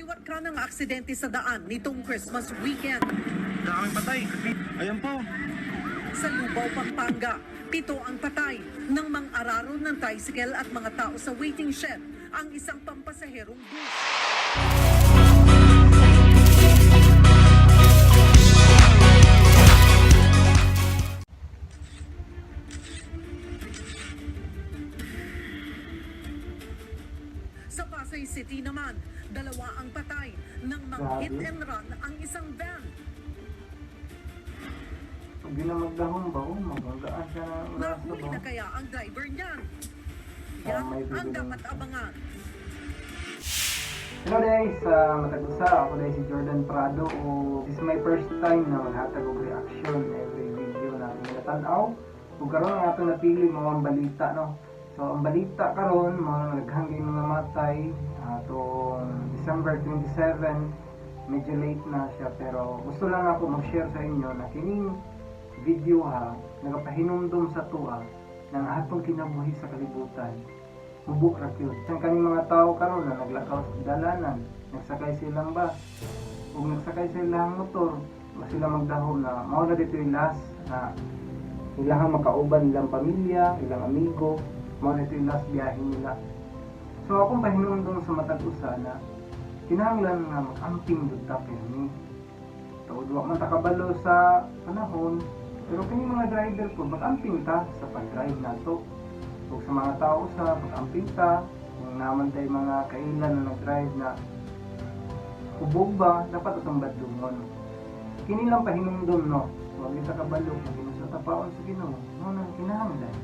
Liwat ka ng aksidente sa daan nitong Christmas weekend. Daming patay. Ayan po. Sa Lubao, Pampanga, 7 ang patay ng mang-araro ng tricycle at mga tao sa waiting shed ang isang pampasaherong bus. Sa Pasay City naman, 2 ang patay ng hit and run ang isang van. Pag di na magdahon ba, magagaan siya na Nahuli na kaya ang driver niyan? Yan ang dapat abangan. Hello guys, matagusa. Ako dahil si Jordan Prado. This is my first time na maghatag og reaction every video na natanaw. Kung karon nga ito napili mga balita, no? So ang balita karon mga naghangin mga matay atong December 27. Medyo late na siya pero gusto lang ako mag-share sa inyo na kining video nagapahinumdum sa tuwa ng atong kinabuhi sa kalibutan. Hubok ra kyud. Ang kaning mga tao karon na naglakaw sa dalanan, nagsakay silang bus, ug nagsakay silang motor, sila magdahom na mao na dito yung last na ilang makauban ilang pamilya, ilang amigo, mao na dito yung last biyahe nila. So akong pahinumdum sa matag usa na kinahanglan nga mag-amping jud ta pirmi. Tawad wa man ta kabalo sa panahon, pero kini mga driver ko mag-amping ta sa pag-drive nato. Kung sa mga tao sa mag-amping ta, kung naman tayo mga kailan na nag-drive na hubog ba, dapat itong badlungon. Kini lang pahinumdum, no? Huwag kita kabalo, kung sa tapaon sa Ginoo, no nang kinahanglan.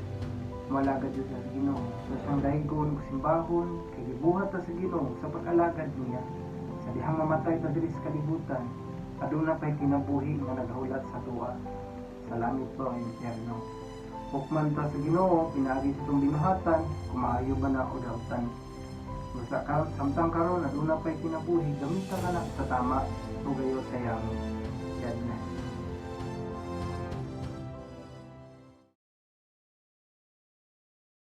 Malagad yun sa Ginoo. So siyang dahigon, simbahon, kay gibuhat ta sa Ginoo sa pag-alagad niya. Sa dihang mamatay ta diri sa kalibutan, aduna pa'y kinabuhi nga naghulat sa tuwa. Sa langit po ang impyerno. Hukman ta sa Ginoo, pinaagi sa itong binuhatan, kumaayo ba na o dautan. Samtang karon aduna pa'y kinabuhi, gamita ka na sa tama, tugayo sa yamin.